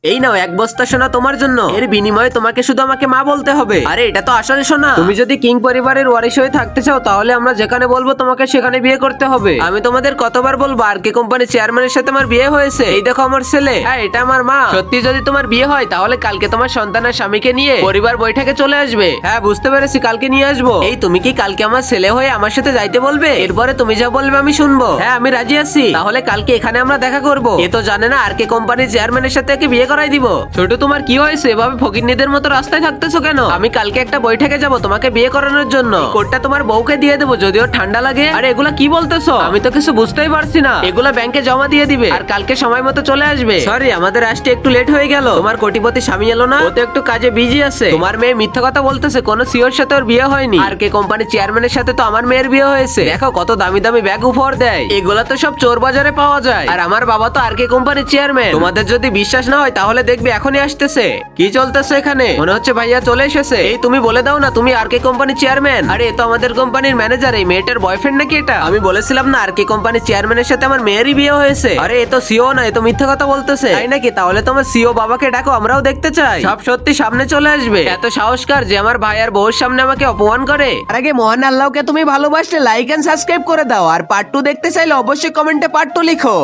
এই নাও 1 বস্তা সোনা তোমার জন্য। এর বিনিময়ে তোমাকে শুধু আমাকে মা বলতে হবে। আরে এটা তো আসলে সোনা। তুমি যদি কিং পরিবারের ওয়ারিশ হয়ে থাকতে চাও তাহলে আমরা যেখানে বলবো তোমাকে সেখানে বিয়ে করতে হবে। আমি তোমাদের কতবার বলবো আরকে কোম্পানি চেয়ারম্যানের সাথে আমার বিয়ে হয়েছে। এই দেখো আমার ছেলে। হ্যাঁ এটা আমার মা। সত্যি যদি তোমার বিয়ে হয় তাহলে কালকে তোমার সন্তানের স্বামীকে নিয়ে পরিবার বৈঠকে চলে আসবে। হ্যাঁ বুঝতে পেরেছি, কালকে নিয়ে আসবো। এই তুমি কি কালকে আমার ছেলে হয়ে আমার সাথে যাইতে বলবে? এরপরে তুমি যা বলবে আমি শুনবো। হ্যাঁ আমি রাজি আছি। তাহলে কালকে এখানে আমরা দেখা করবো। এ তো জানে না আরকে কোম্পানির চেয়ারম্যানের সাথে একে বিয়ে করাই দিব। ছোট তোমার কি হয়েছে? এভাবে ফকিন্নিদের মতো রাস্তায় থাকতেছো কেন? আমি কালকে একটা বৈঠকে যাব তোমাকে বিয়ে করানোর জন্য। কোটটা তোমার বউকে দিয়ে দেবো যদিও ঠান্ডা লাগে। আরে এগুলা কি বলতেছো? আমি তো কিছু বুঝতেই পারছি না। এগুলা ব্যাংকে জমা দিয়ে দিবে আর কালকে সময় মতো চলে আসবে। সরি আমাদের আসতে একটু লেট হয়ে গেল। তোমার কোটিপতি স্বামী এলো না? ও তো একটু কাজে বিজি আছে। তোমার মেয়ে মিথ্যা কথা বলতেছে, কোনো সিওর সাথে ওর বিয়ে হয়নি। আর কে কোম্পানির চেয়ারম্যানের সাথে তো আমার মেয়ের বিয়ে হয়েছে। দেখো কত দামি দামি ব্যাগ উপহার দেয়। এগুলা তো সব চোর বাজারে পাওয়া যায়। আর আমার বাবা তো আর কে কোম্পানির চেয়ারম্যান। তোমাদের যদি বিশ্বাস না হয় তাহলে দেখবে এখনই আসতেছে। কি চলতেছে এখানে? মনে হচ্ছে ভাইয়া চলে এসেছে। এই তুমি বলে দাও না তুমি আর কে কোম্পানির চেয়ারম্যান। আরে এ তো আমাদের কোম্পানির ম্যানেজার। এই মেয়েটার বয়ফ্রেন্ড নাকি এটা? আমি বলেছিলাম না আর কে কোম্পানির চেয়ারম্যানের সাথে আমার মেয়েরই বিয়ে হয়েছে। আরে এ তো সিও না, এ তো মিথ্যা কথা বলতেছে। তাই নাকি? তাহলে তোমার সিও বাবাকে ডাকো, আমরাও দেখতে চাই। সব সত্যি সামনে চলে আসবে। এত সাহসকার যে আমার ভাই আর বউর সামনে আমাকে অপমান করে। আর আগে মহান আল্লাহকে তুমি ভালোবাসলে লাইক এন্ড সাবস্ক্রাইব করে দাও। আর পার্ট 2 দেখতে চাইলে অবশ্যই কমেন্টে পার্ট 2 লিখো।